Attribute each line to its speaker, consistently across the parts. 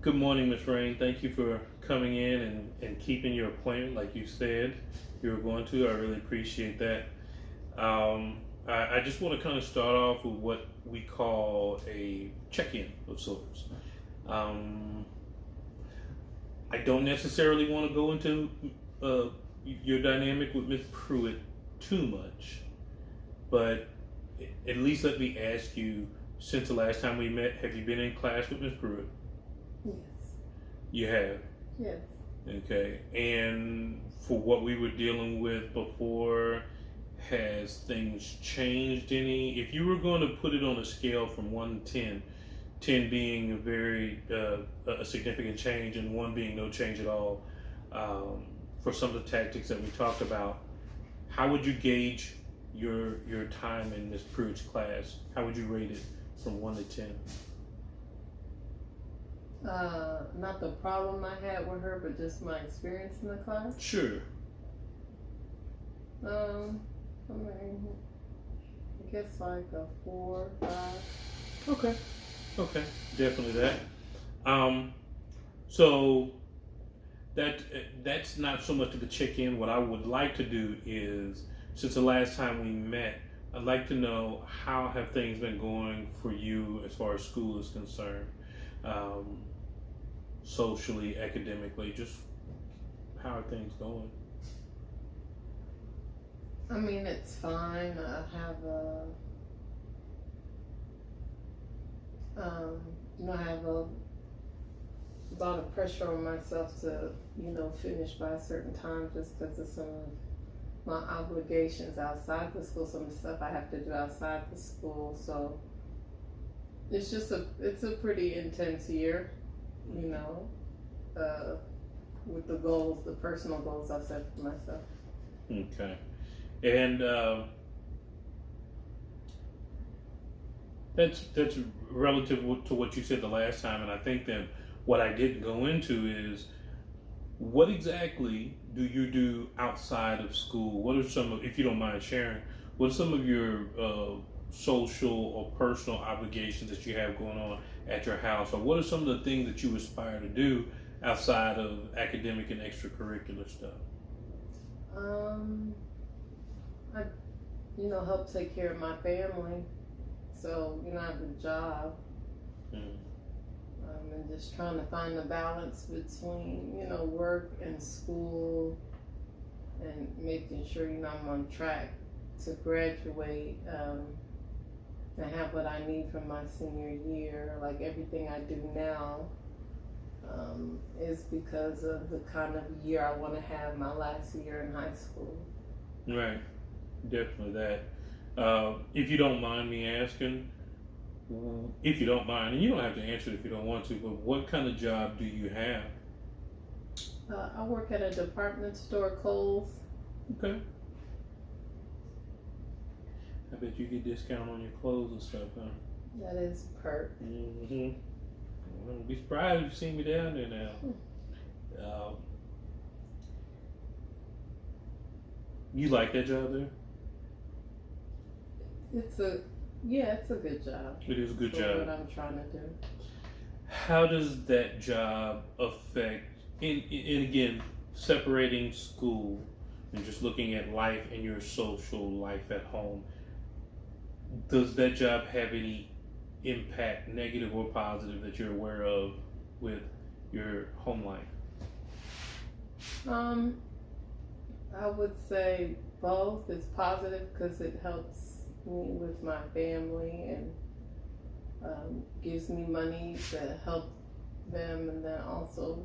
Speaker 1: Good morning, Miss Rain. Thank you for coming in and keeping your appointment like you said you were going to. I really appreciate that. I just want to kind of start off with what we call a check-in of sorts. Um, I don't necessarily want to go into uh, your dynamic with Miss Pruitt too much, but at least let me ask you, since the last time we met, have you been in class with Miss Pruitt?
Speaker 2: Yes.
Speaker 1: You have.
Speaker 2: Yes.
Speaker 1: Okay. And for what we were dealing with before, has things changed any? If you were going to put it on a scale from 1 to 10, 10 being a very a significant change and 1 being no change at all, for some of the tactics that we talked about, how would you gauge your time in Miss Pruitt's class? How would you rate it from 1 to 10?
Speaker 2: Not the problem I had with her, but just my experience in the class.
Speaker 1: Sure.
Speaker 2: I mean, I guess like a 4, 5.
Speaker 1: Okay. Okay. Definitely that. So that's not so much of the check-in. What I would like to do is, since the last time we met, I'd like to know how have things been going for you as far as school is concerned, socially, academically. Just how are things going?
Speaker 2: I mean, it's fine. I have I have a lot of pressure on myself to, finish by a certain time just because of some of my obligations outside the school, some of the stuff I have to do outside the school. So it's a pretty intense year, with the personal goals I've set for myself.
Speaker 1: Okay. And that's relative to what you said the last time, and I think that what I didn't go into is what exactly do you do outside of school? What are some of, if you don't mind sharing, what are some of your social or personal obligations that you have going on at your house, or what are some of the things that you aspire to do outside of academic and extracurricular stuff?
Speaker 2: I, help take care of my family. So, I have a job. And just trying to find the balance between, work and school and making sure, I'm on track to graduate and have what I need for my senior year. Like everything I do now is because of the kind of year I want to have my last year in high school.
Speaker 1: Right. Definitely that. If you don't mind me asking, if you don't mind, and you don't have to answer it if you don't want to, but what kind of job do you have?
Speaker 2: I work at a department store, Kohl's.
Speaker 1: Okay. I bet you get discount on your clothes and stuff, huh?
Speaker 2: That is perk.
Speaker 1: Mm-hmm. I wouldn't be surprised if you see me down there now. You like that job there?
Speaker 2: It's a good job.
Speaker 1: It is a good
Speaker 2: for
Speaker 1: job.
Speaker 2: What I'm trying to do.
Speaker 1: How does that job affect, and again, separating school and just looking at life and your social life at home, does that job have any impact, negative or positive, that you're aware of with your home life?
Speaker 2: I would say both. It's positive because it helps me with my family and gives me money to help them, and then also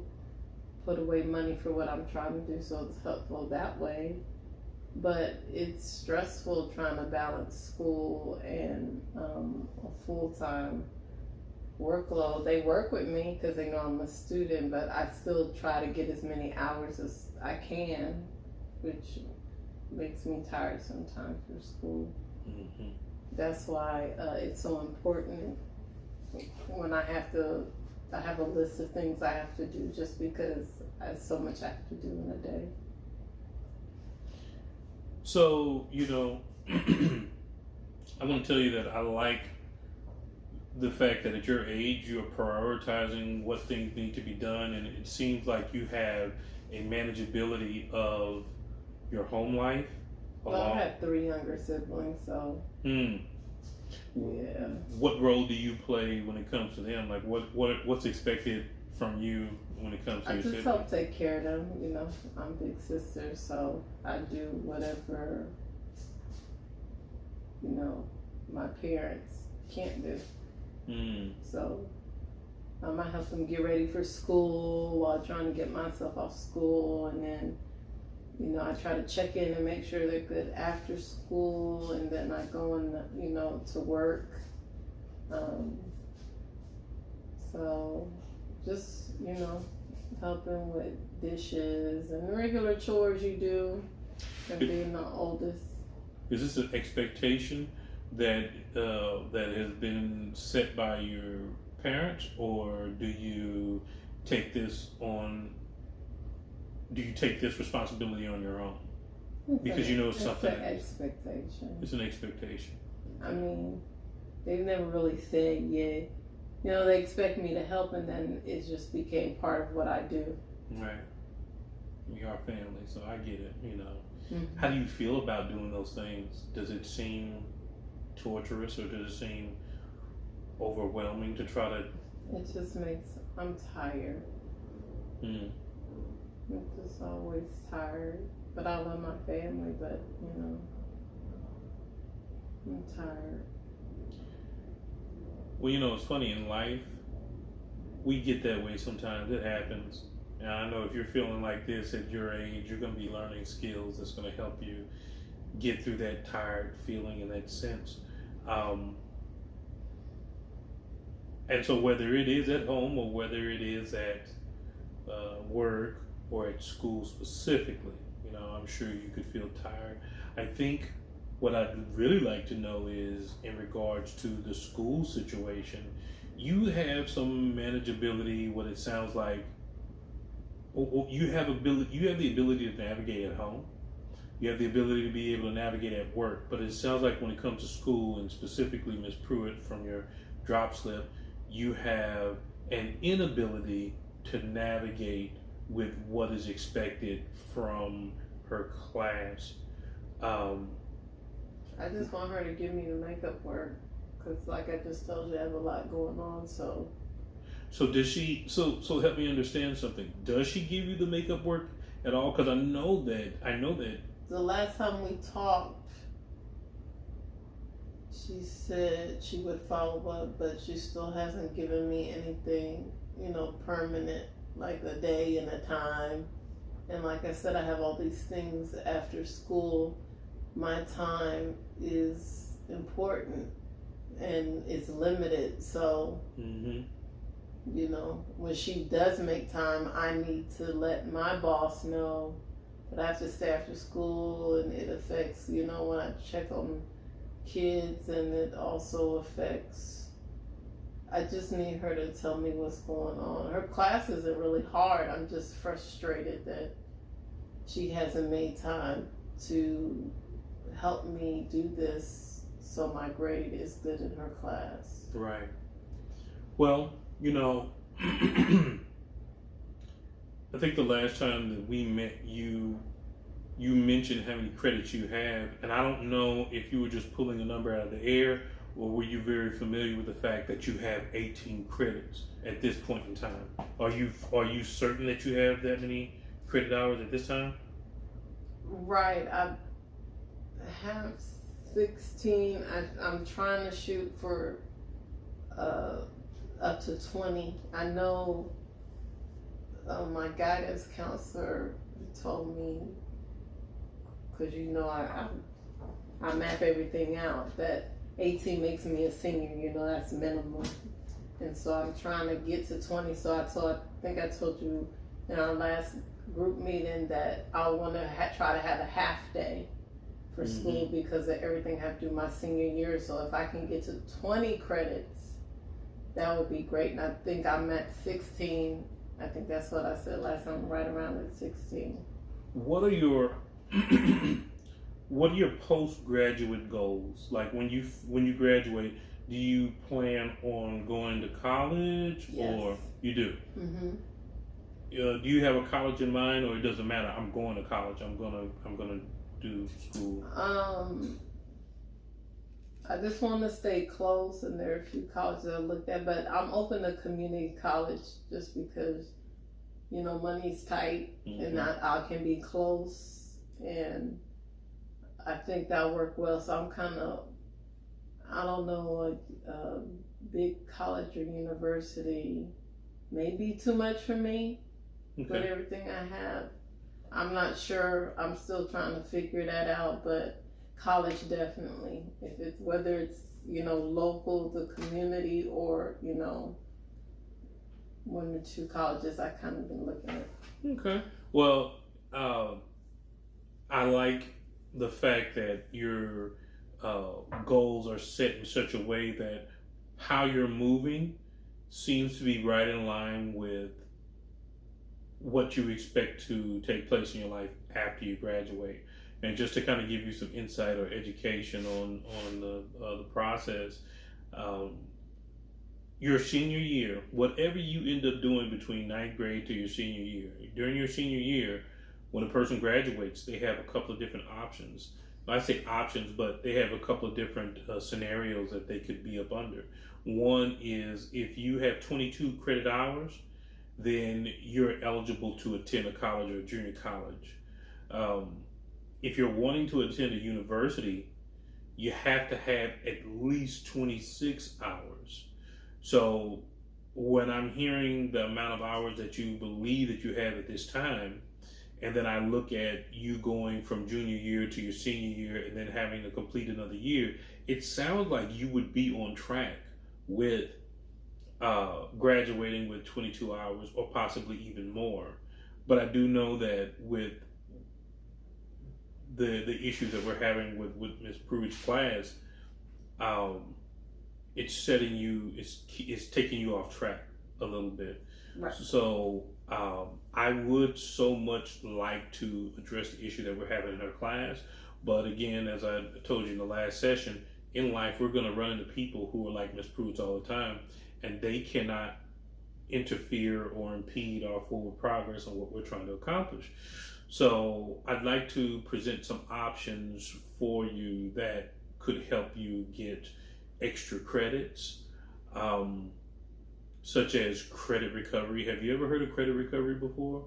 Speaker 2: put away money for what I'm trying to do, so it's helpful that way. But it's stressful trying to balance school and a full-time workload. They work with me because they know I'm a student, but I still try to get as many hours as I can, which makes me tired sometimes for school.
Speaker 1: Mm-hmm.
Speaker 2: That's why it's so important when I have a list of things I have to do, just because I have so much I have to do in a day.
Speaker 1: So, I want to tell you that I like the fact that at your age you're prioritizing what things need to be done, and it seems like you have a manageability of your home life.
Speaker 2: Well, I have 3 younger siblings, so
Speaker 1: Hmm.
Speaker 2: yeah.
Speaker 1: What role do you play when it comes to them? Like what's expected from you when it comes to
Speaker 2: I
Speaker 1: your
Speaker 2: just
Speaker 1: siblings?
Speaker 2: help take care of them. You know, I'm big sister, so I do whatever, you know, my parents can't do.
Speaker 1: Hmm.
Speaker 2: So I might help them get ready for school while trying to get myself off school, and then, you know, I try to check in and make sure they're good after school, and then I go and, you know, to work. So just, you know, helping with dishes and regular chores you do, and being the oldest.
Speaker 1: Is this an expectation that that has been set by your parents, or do you take this on? Do you take this responsibility on your own? Because you know it's something.
Speaker 2: It's an expectation.
Speaker 1: It's an expectation.
Speaker 2: I mean, they've never really said yeah. You know, they expect me to help, and then it just became part of what I do.
Speaker 1: Right. We are family, so I get it. You know.
Speaker 2: Mm-hmm.
Speaker 1: How do you feel about doing those things? Does it seem torturous, or does it seem overwhelming to try to?
Speaker 2: It just makes I'm tired.
Speaker 1: Mm.
Speaker 2: I'm just always tired. But I love my family. But you know, I'm tired.
Speaker 1: Well, you know, it's funny in life. We get that way sometimes. It happens. And I know if you're feeling like this at your age, you're going to be learning skills that's going to help you get through that tired feeling in that sense. And so whether it is at home or whether it is at work or at school specifically, you know, I'm sure you could feel tired. I think what I'd really like to know is in regards to the school situation, you have some manageability, what it sounds like. You have the ability to navigate at home. You have the ability to be able to navigate at work. But it sounds like when it comes to school, and specifically Ms. Pruitt from your drop slip, you have an inability to navigate with what is expected from her class.
Speaker 2: I just want her to give me the makeup work, because like I just told you, I have a lot going on. So
Speaker 1: does she? So help me understand something. Does she give you the makeup work at all? Because I know that.
Speaker 2: The last time we talked, she said she would follow up, but she still hasn't given me anything, you know, permanent, like a day and a time. And like I said, I have all these things after school. My time is important and it's limited. So, you know, when she does make time, I need to let my boss know that I have to stay after school, and it affects, you know, when I check on kids, and it also affects, I just need her to tell me what's going on. Her class isn't really hard. I'm just frustrated that she hasn't made time to help me do this so my grade is good in her class.
Speaker 1: Right. Well, you know, I think the last time that we met, you mentioned how many credits you have, and I don't know if you were just pulling a number out of the air, or were you very familiar with the fact that you have 18 credits at this point in time? Are you certain that you have that many credit hours at this time?
Speaker 2: Right. I have 16. I'm trying to shoot for up to 20. I know my guidance counselor told me, because you know I map everything out, that 18 makes me a senior, you know, that's minimum. And so I'm trying to get to 20. So I think I told you in our last group meeting that I want to try to have a half day for school because of everything I have to do my senior year. So if I can get to 20 credits, that would be great. And I think I'm at 16. I think that's what I said last time, right around at 16.
Speaker 1: What are your postgraduate goals? Like when you graduate, do you plan on going to college,
Speaker 2: Yes.
Speaker 1: or you do?
Speaker 2: Mm-hmm.
Speaker 1: Do you have a college in mind, or it doesn't matter? I'm going to college. I'm gonna do school.
Speaker 2: I just want to stay close, and there are a few colleges I looked at, but I'm open to community college just because, you know, money's tight, and I can be close, and I think that'll work well. So I'm kind of, I don't know, like big college or university may be too much for me with everything I have. I'm not sure. I'm still trying to figure that out, but college definitely. If it's whether it's, you know, local, the community, or, you know, one or two colleges I kind of been looking at.
Speaker 1: Okay. Well, I like the fact that your goals are set in such a way that how you're moving seems to be right in line with what you expect to take place in your life after you graduate. And just to kind of give you some insight or education on the process, your senior year, whatever you end up doing between ninth grade to your senior year, during your senior year, when a person graduates, they have a couple of different options. I say options, but they have a couple of different scenarios that they could be up under. One is if you have 22 credit hours, then you're eligible to attend a college or a junior college. If you're wanting to attend a university, you have to have at least 26 hours. So when I'm hearing the amount of hours that you believe that you have at this time, and then I look at you going from junior year to your senior year and then having to complete another year, it sounds like you would be on track with graduating with 22 hours or possibly even more. But I do know that with the issues that we're having with Ms. Pruitt's class, it's setting you, it's taking you off track a little bit.
Speaker 2: Right.
Speaker 1: So I would so much like to address the issue that we're having in her class. But again, as I told you in the last session, in life, we're going to run into people who are like Ms. Pruitt all the time, and they cannot interfere or impede our forward progress on what we're trying to accomplish. So I'd like to present some options for you that could help you get extra credits, such as credit recovery. Have you ever heard of credit recovery before?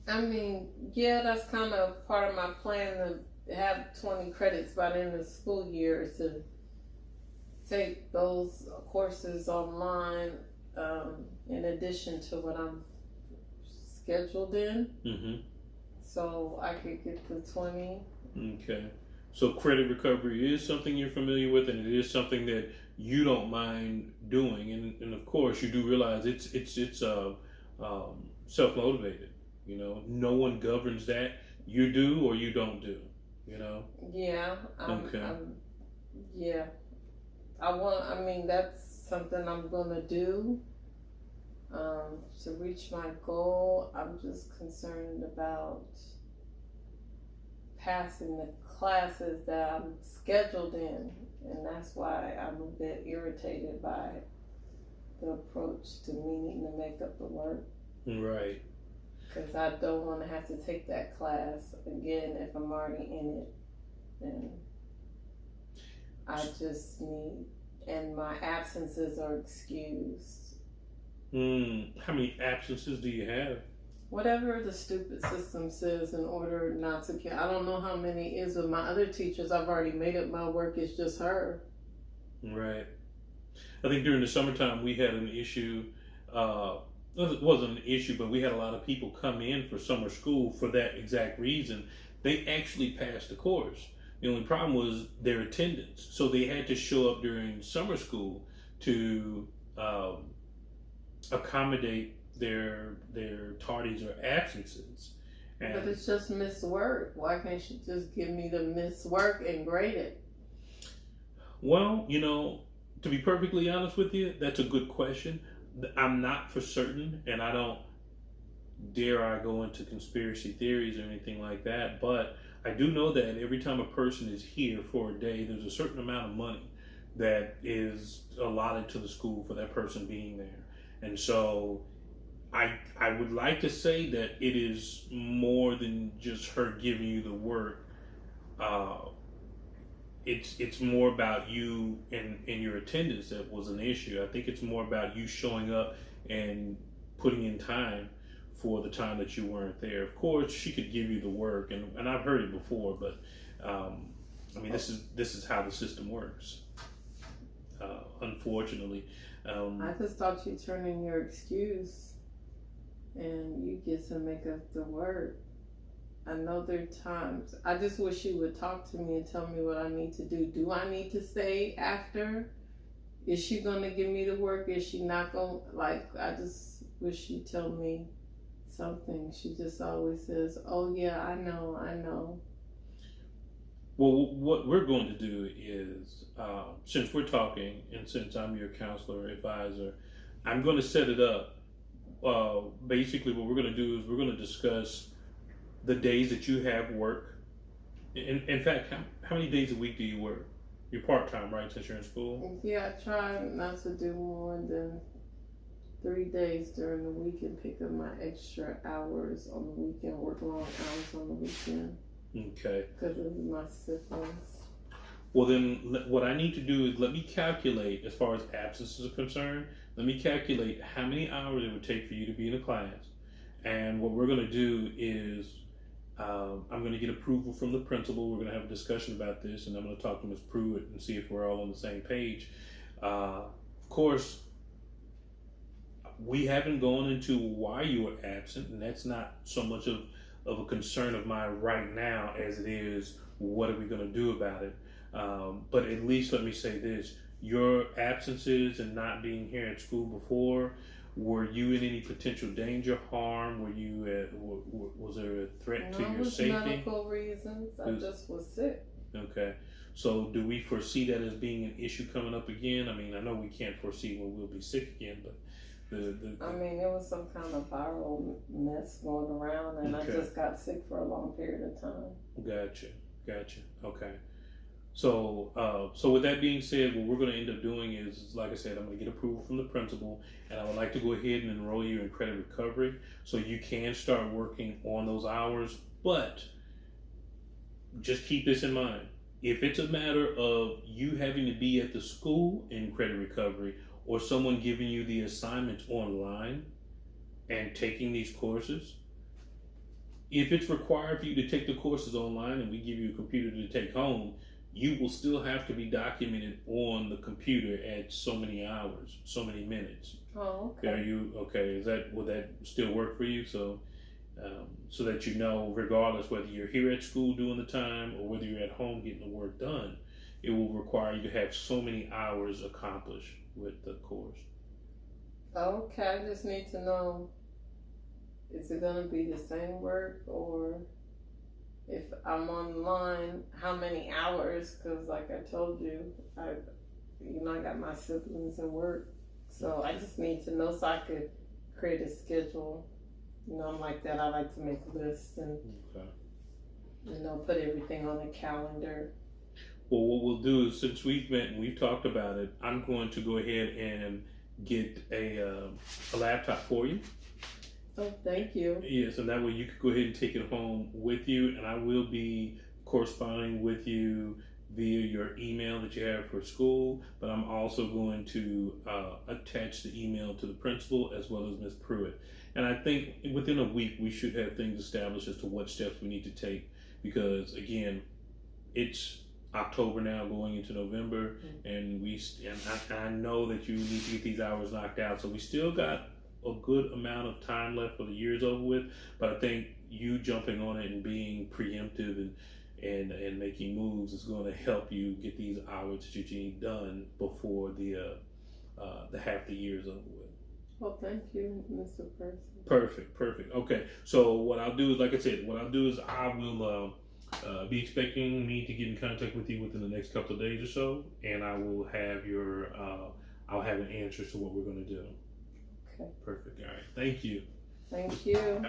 Speaker 2: I mean, yeah, that's kind of part of my plan to have 20 credits by the end of the school year, to take those courses online, in addition to what I'm scheduled in.
Speaker 1: Mm-hmm.
Speaker 2: So I could get the 20.
Speaker 1: Okay. So credit recovery is something you're familiar with, and it is something that you don't mind doing. And of course, you do realize it's self-motivated. You know, no one governs that. You do or you don't do. You know.
Speaker 2: Yeah.
Speaker 1: Okay.
Speaker 2: Yeah. I mean, that's something I'm gonna do. To reach my goal, I'm just concerned about passing the classes that I'm scheduled in, and that's why I'm a bit irritated by the approach to me needing to make up the work.
Speaker 1: Right.
Speaker 2: Because I don't want to have to take that class again if I'm already in it, and I just need, and my absences are excused.
Speaker 1: How many absences do you have?
Speaker 2: Whatever the stupid system says in order not to get, I don't know how many it is with my other teachers. I've already made up my work. It's just her.
Speaker 1: Right. I think during the summertime we had an issue. It wasn't an issue, but we had a lot of people come in for summer school for that exact reason. They actually passed the course. The only problem was their attendance. So they had to show up during summer school to accommodate their tardies or absences. And
Speaker 2: But it's just missed work. Why can't you just give me the missed work and grade it?
Speaker 1: well, you know, to be perfectly honest with you, that's a good question. I'm not for certain, and I don't dare I go into conspiracy theories or anything like that, but I do know that every time a person is here for a day, there's a certain amount of money that is allotted to the school for that person being there. And so I would like to say that it is more than just her giving you the work. Uh, it's more about you and your attendance that was an issue. I think it's more about you showing up and putting in time for the time that you weren't there. Of course, she could give you the work, and I've heard it before, but I mean, this is how the system works. Unfortunately,
Speaker 2: I just thought you turn in your excuse and you get to make up the work. I know there are times I just wish you would talk to me and tell me what I need to do. Do I need to stay after? Is she gonna give me the work? Is she not gonna? Like, I just wish you tell me something. She just always says, "Oh yeah, I know."
Speaker 1: well, what we're going to do is, since we're talking and since I'm your counselor advisor, I'm going to set it up. Basically, what we're going to do is we're going to discuss the days that you have work. In fact, how many days a week do you work? You're part-time, right, since you're in school?
Speaker 2: Yeah, I try not to do more than 3 days during the week and pick up my extra hours on the weekend, work long hours on the weekend
Speaker 1: Okay.
Speaker 2: because of my siblings.
Speaker 1: Well, then what I need to do is let me calculate, as far as absences are concerned, let me calculate how many hours it would take for you to be in a class. And what we're going to do is I'm going to get approval from the principal. We're going to have a discussion about this, and I'm going to talk to Ms. Pruitt and see if we're all on the same page. Of course, we haven't gone into why you were absent, and that's not so much of a concern of mine right now as it is what are we going to do about it. But at least let me say this: your absences and not being here at school before, were you in any potential danger, harm? Were you was there a threat to your safety?
Speaker 2: Medical reasons. I just was sick.
Speaker 1: Okay. So do we foresee that as being an issue coming up again? I mean, I know we can't foresee when we'll be sick again, but
Speaker 2: I mean, it was some kind of viral mess going around, and I just got sick for a long period of time.
Speaker 1: Gotcha. Okay. So, so with that being said, what we're going to end up doing is, like I said, I'm going to get approval from the principal, and I would like to go ahead and enroll you in credit recovery so you can start working on those hours. But just keep this in mind. If it's a matter of you having to be at the school in credit recovery or someone giving you the assignments online and taking these courses, if it's required for you to take the courses online and we give you a computer to take home, you will still have to be documented on the computer at so many hours, so many minutes.
Speaker 2: Oh, okay.
Speaker 1: Are you okay? Will that still work for you? So, so that you know, regardless whether you're here at school doing the time or whether you're at home getting the work done, it will require you to have so many hours accomplished with the course.
Speaker 2: Okay, I just need to know: is it going to be the same work, or if I'm online, how many hours? Because like I told you, I got my siblings and work, so I just need to know so I could create a schedule. I'm like that. I like to make lists and put everything on a calendar.
Speaker 1: Well, what we'll do is, since we've met and we've talked about it, I'm going to go ahead and get a laptop for you.
Speaker 2: Oh, thank you.
Speaker 1: Yes, and that way you could go ahead and take it home with you, and I will be corresponding with you via your email that you have for school, but I'm also going to attach the email to the principal as well as Ms. Pruitt. And I think within a week we should have things established as to what steps we need to take, because again, it's October now going into November, and I know that you need to get these hours knocked out, so we still got a good amount of time left for the year's over with. But I think you jumping on it and being preemptive and making moves is going to help you get these hours that you need done before the half the year's over with.
Speaker 2: Well, thank you, Mr. Person.
Speaker 1: Perfect. Okay, so what I'll do is, like I said, I will be expecting me to get in contact with you within the next couple of days or so, and I will have I'll have an answer to what we're going to do.
Speaker 2: Okay.
Speaker 1: Perfect. All right. Thank you.
Speaker 2: Thank you.